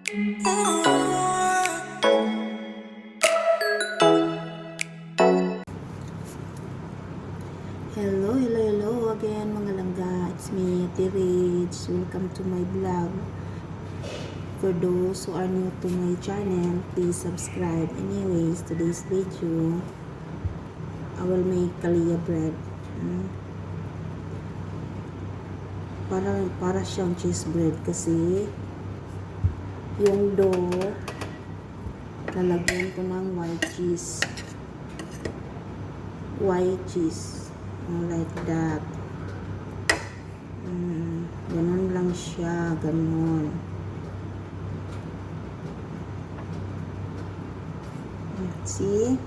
Hello, hello, hello again mga langga. It's me, Ate Rich. Welcome to my vlog. For those who are new to my channel, please subscribe. Anyways, today's video, I will make kalia bread. Para siyang cheese bread kasi yung dough, lalagyan ko ng white cheese. Like that. Ganun lang siya, ganun. See?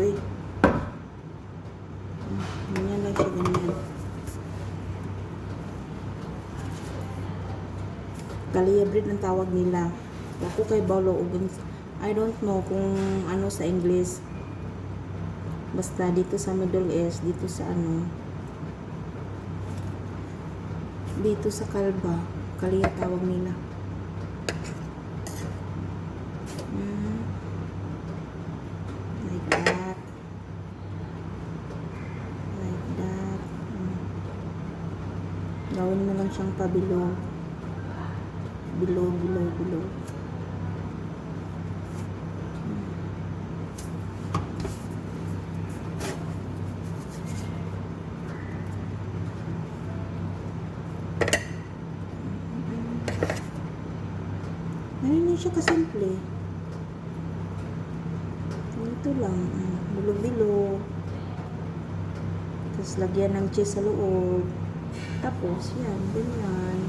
Uy. Ganyan lang siya, ganyan. Kalia bread ang tawag nila. Ako kay Baulo Ugang. I don't know kung ano sa English. Basta dito sa Middle East, dito sa dito sa Kalba, kalia tawag nila. Like that. Like that. Gawin mo lang siyang pabilog. Bilog. Ganyan siya kasimple. Ito lang. Bilog-bilog. Tapos lagyan ng cheese sa loob. Tapos, yan. Ganyan.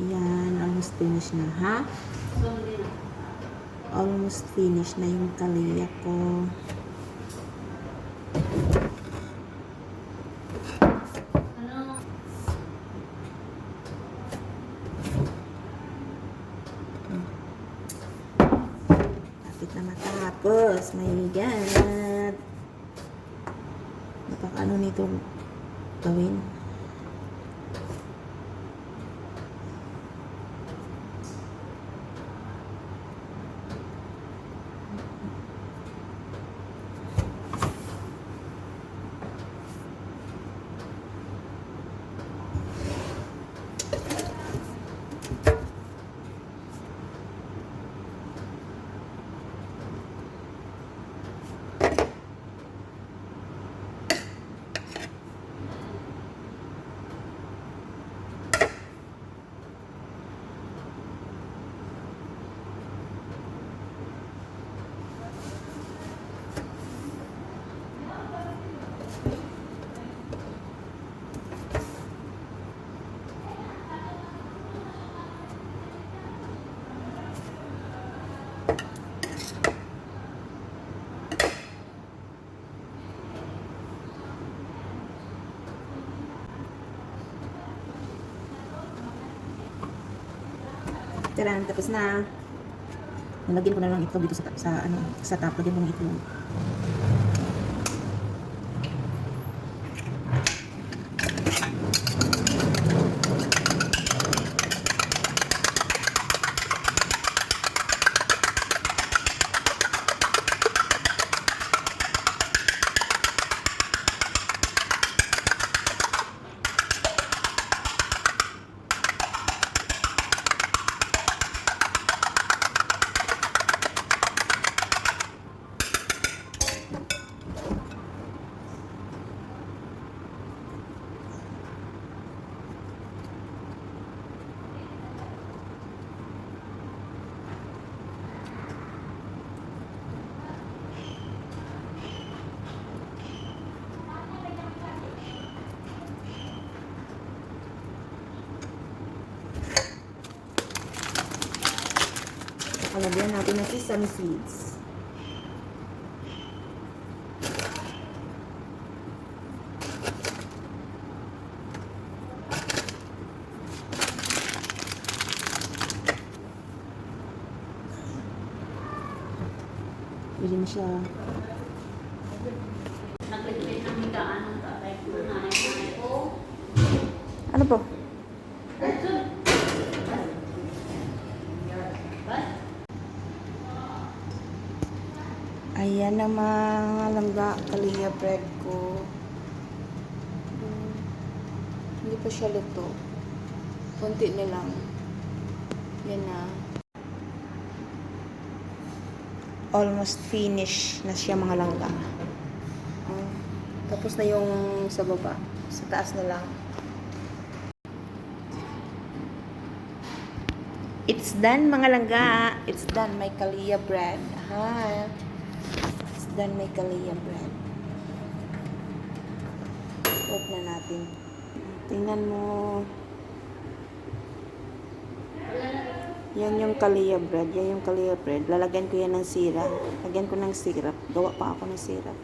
Yan, almost finish na, ha? Almost finish na yung kalia ko. Lapit na matapos. My God. Napaka-ano nito gawin? Taran, tapos na. Nalagyan ko na lang itlog dito sa top. Lagyan ko ng itlog. Alagyan natin ng sesame seeds. Pwede na siya. Nagligpit ng higaan ng tatay ko, nanay ko. Ano po? Ayan na mga langga, kalia bread ko. Hindi pa siya luto. Kunti na lang. Yan na. Almost finish na siya mga langga. Tapos na yung sa baba. Sa taas na lang. It's done mga langga. It's done my kalia bread. Ha? It's done my kalia bread. Open na natin. Tingnan mo. Yan yung kalia bread. Yan yung kalia bread. Lalagyan ko yan ng syrup. Lagyan ko ng syrup. Gawa pa ako ng syrup.